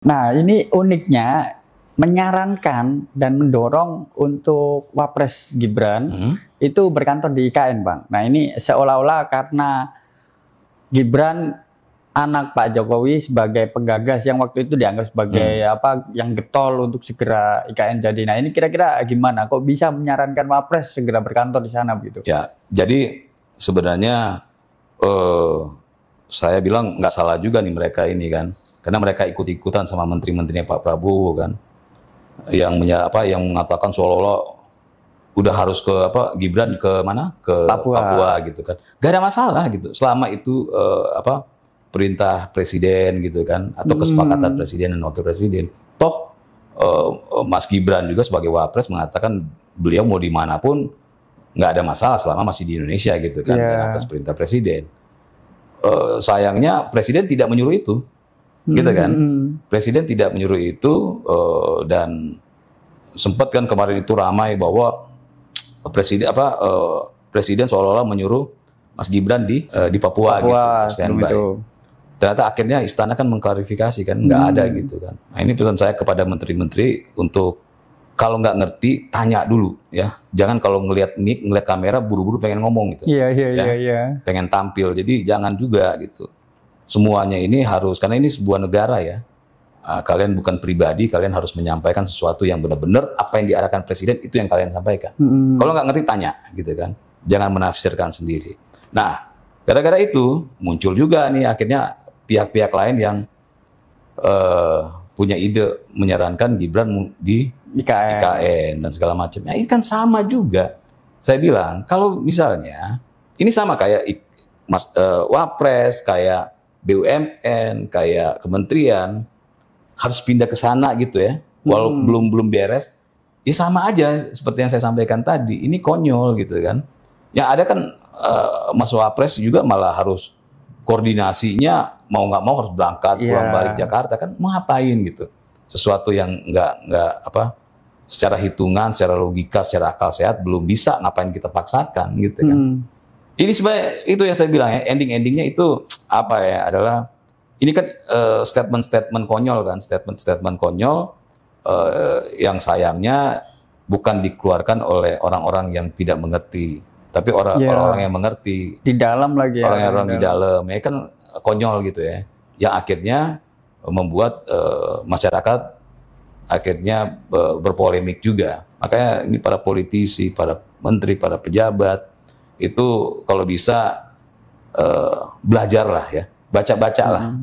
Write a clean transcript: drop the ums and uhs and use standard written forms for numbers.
Nah, ini uniknya menyarankan dan mendorong untuk Wapres Gibran itu berkantor di IKN, Bang. Nah, ini seolah-olah karena Gibran anak Pak Jokowi sebagai penggagas yang waktu itu dianggap sebagai yang getol untuk segera IKN jadi. Nah, ini kira-kira gimana? Kok bisa menyarankan Wapres segera berkantor di sana begitu? Ya, jadi sebenarnya saya bilang nggak salah juga nih mereka ini kan, karena mereka ikut-ikutan sama menteri-menterinya Pak Prabowo kan, yang mengatakan seolah-olah udah harus ke Gibran ke mana, ke Papua gitu kan, gak ada masalah gitu selama itu perintah presiden gitu kan, atau kesepakatan presiden dan wakil presiden. Toh Mas Gibran juga sebagai Wapres mengatakan beliau mau dimanapun nggak ada masalah selama masih di Indonesia gitu kan, dan atas perintah presiden. Sayangnya presiden tidak menyuruh itu, gitu kan? Presiden tidak menyuruh itu, dan sempat kan kemarin itu ramai bahwa presiden seolah-olah menyuruh Mas Gibran di Papua gitu, standby. Ternyata akhirnya istana kan mengklarifikasi kan, nggak ada gitu kan. Nah, ini pesan saya kepada menteri-menteri untuk kalau nggak ngerti tanya dulu ya, jangan kalau ngelihat kamera buru-buru pengen ngomong gitu. Iya. Pengen tampil, jadi jangan juga gitu. Semuanya ini harus, karena ini sebuah negara ya. Kalian bukan pribadi, kalian harus menyampaikan sesuatu yang benar-benar apa yang diarahkan presiden itu yang kalian sampaikan. Kalau nggak ngerti tanya gitu kan, jangan menafsirkan sendiri. Nah, gara-gara itu muncul juga nih akhirnya pihak-pihak lain yang punya ide menyarankan Gibran di IKN dan segala macam. Ya, ini kan sama juga. Saya bilang kalau misalnya ini sama kayak Wapres, kayak BUMN, kayak kementerian harus pindah ke sana gitu ya. Walau belum beres, ya sama aja seperti yang saya sampaikan tadi. Ini konyol gitu kan. Yang ada kan Mas Wapres juga malah harus koordinasinya mau nggak mau harus berangkat pulang balik Jakarta kan, mau ngapain gitu, sesuatu yang nggak secara hitungan, secara logika, secara akal sehat belum bisa, ngapain kita paksakan gitu kan. Ini sebenarnya itu yang saya bilang ya, endingnya itu adalah ini kan statement konyol kan, statement konyol yang sayangnya bukan dikeluarkan oleh orang-orang yang tidak mengerti, tapi orang-orang yang mengerti. Di dalam lagi ya. Orang-orang di dalam ya kan konyol gitu ya. Yang akhirnya membuat masyarakat akhirnya berpolemik juga. Makanya ini para politisi, para menteri, para pejabat itu kalau bisa belajarlah ya. Baca-bacalah.